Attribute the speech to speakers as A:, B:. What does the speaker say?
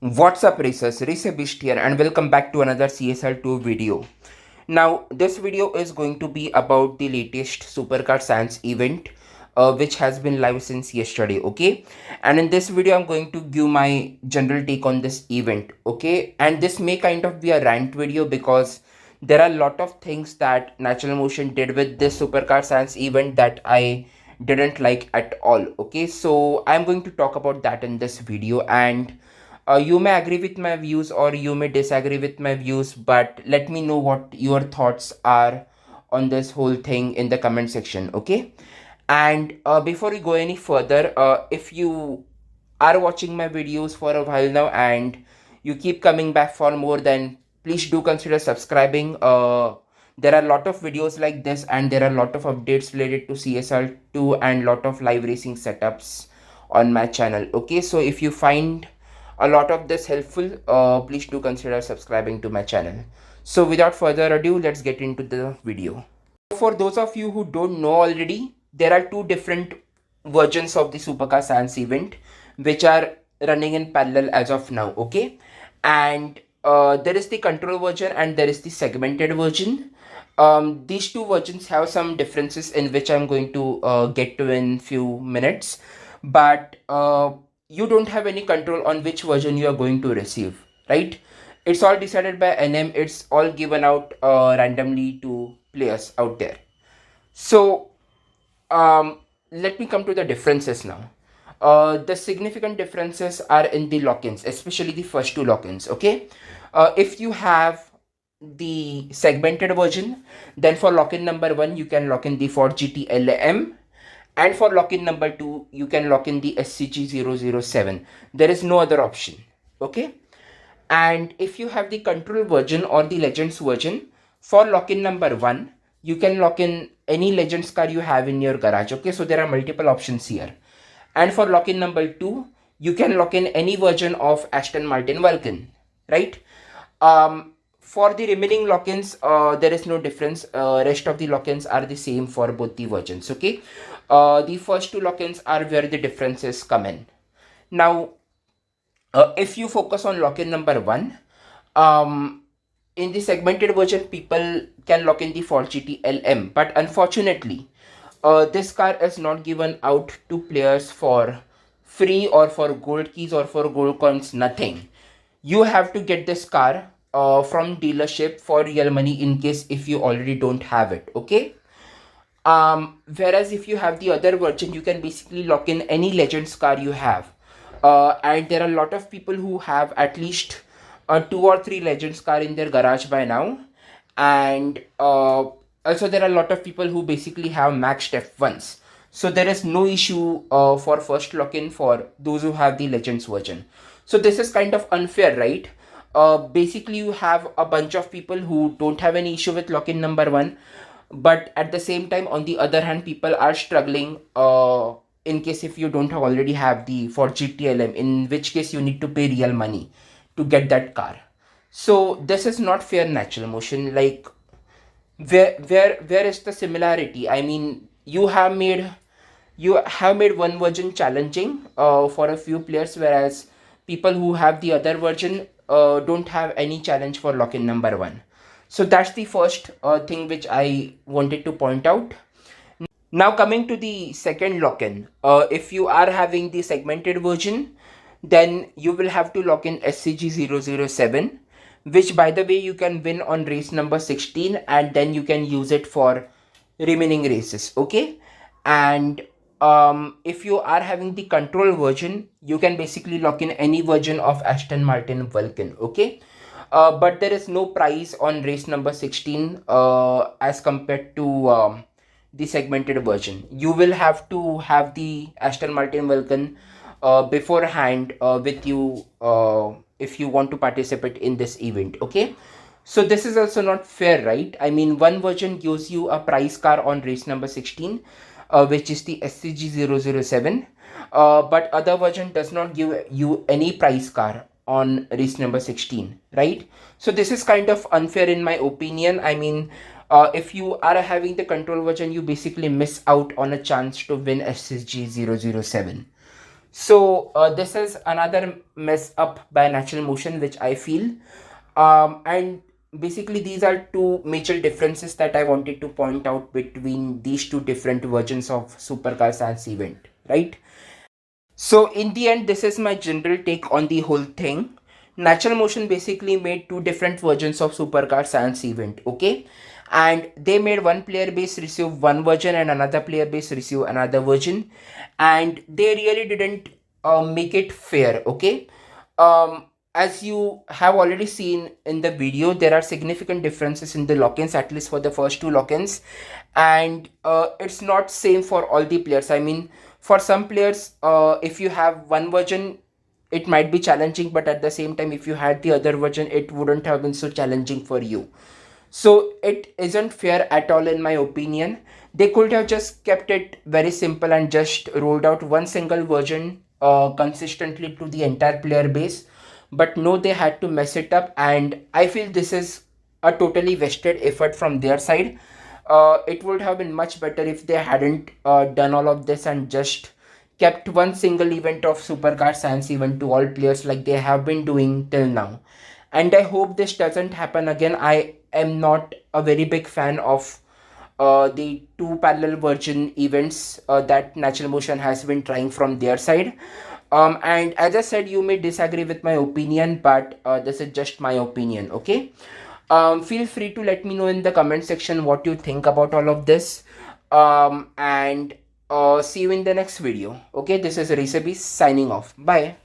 A: What's up racers, Racebeast here and welcome back to another CSL2 video. Now this video is going to be about the latest Supercar Science event which has been live since yesterday, okay? And in this video I'm going to give my general take on this event, okay? And this may kind of be a rant video because there are a lot of things that Natural Motion did with this Supercar Science event that I didn't like at all, okay? So I'm going to talk about that in this video, and you may agree with my views or you may disagree with my views, but let me know what your thoughts are on this whole thing in the comment section, okay? And before we go any further, if you are watching my videos for a while now and you keep coming back for more, then please do consider subscribing. There are a lot of videos like this and there are a lot of updates related to CSL2 and lot of live racing setups on my channel, okay? So if you find a lot of this helpful, please do consider subscribing to my channel. So without further ado, let's get into the video. For those of you who don't know already, there are two different versions of the Supercar Science event which are running in parallel as of now, okay? And there is the control version and there is the segmented version. These two versions have some differences in which I'm going to get to in few minutes, but you don't have any control on which version you are going to receive, right? It's all decided by NM. It's all given out randomly to players out there. So let me come to the differences now. The significant differences are in the lock-ins, especially the first two lock-ins, okay? If you have the segmented version, then for lock-in number 1 you can lock in the Ford GT LM, and for lock-in number 2 you can lock in the SCG007. There is no other option, okay? And if you have the control version or the Legends version, for lock-in number 1 you can lock in any Legends car you have in your garage, okay? So there are multiple options here. And for lock-in number 2 you can lock in any version of Aston Martin Vulcan, right? For the remaining lock-ins, there is no difference. Rest of the lock-ins are the same for both the versions, okay? The first two lock-ins are where the differences come in. Now, if you focus on lock-in number 1, in the segmented version, people can lock in the Ford GT LM, but unfortunately, this car is not given out to players for free or for gold keys or for gold coins, nothing. You have to get this car from dealership for real money in case if you already don't have it, okay? Whereas if you have the other version, you can basically lock in any Legends car you have. And there are a lot of people who have at least 2 or 3 Legends car in their garage by now. And also there are a lot of people who basically have maxed F1s. So there is no issue for first lock-in for those who have the Legends version. So this is kind of unfair, right? Basically you have a bunch of people who don't have any issue with lock-in number 1, but at the same time, on the other hand, people are struggling in case if you don't already have the Ford GTLM, in which case you need to pay real money to get that car. So this is not fair, Natural Motion. Like, where is the similarity? I mean, you have made one version challenging for a few players, whereas people who have the other version don't have any challenge for lock-in number 1. So that's the first thing which I wanted to point out. Now coming to the second lock-in, if you are having the segmented version, then you will have to lock in SCG007, which by the way you can win on race number 16 and then you can use it for remaining races, okay? And if you are having the control version, you can basically lock in any version of Aston Martin Vulcan, okay? But there is no price on race number 16 as compared to the segmented version. You will have to have the Aston Martin Vulcan beforehand with you if you want to participate in this event, okay? So this is also not fair, right? I mean, one version gives you a prize car on race number 16, which is the SCG007, but other version does not give you any prize car on race number 16, right? So this is kind of unfair in my opinion. I mean, if you are having the control version, you basically miss out on a chance to win SCG007. So this is another mess up by Natural Motion, which I feel. And basically, these are two major differences that I wanted to point out between these two different versions of Supercar Sans event, right? So in the end, this is my general take on the whole thing. Natural Motion basically made two different versions of Supercar Sans event, okay? And they made one player base receive one version and another player base receive another version. And they really didn't make it fair, okay? As you have already seen in the video, there are significant differences in the lock-ins, at least for the first two lock-ins. And it's not same for all the players. I mean, for some players, if you have one version, it might be challenging, but at the same time, if you had the other version, it wouldn't have been so challenging for you. So it isn't fair at all in my opinion. They could have just kept it very simple and just rolled out one single version consistently to the entire player base. But no, they had to mess it up, and I feel this is a totally wasted effort from their side. It would have been much better if they hadn't done all of this and just kept one single event of Supercar Sans event to all players like they have been doing till now. And I hope this doesn't happen again. I am not a very big fan of the two parallel version events that Natural Motion has been trying from their side. And as I said, you may disagree with my opinion, but this is just my opinion, okay? Feel free to let me know in the comment section what you think about all of this. And see you in the next video. Okay, this is Resebi signing off. Bye.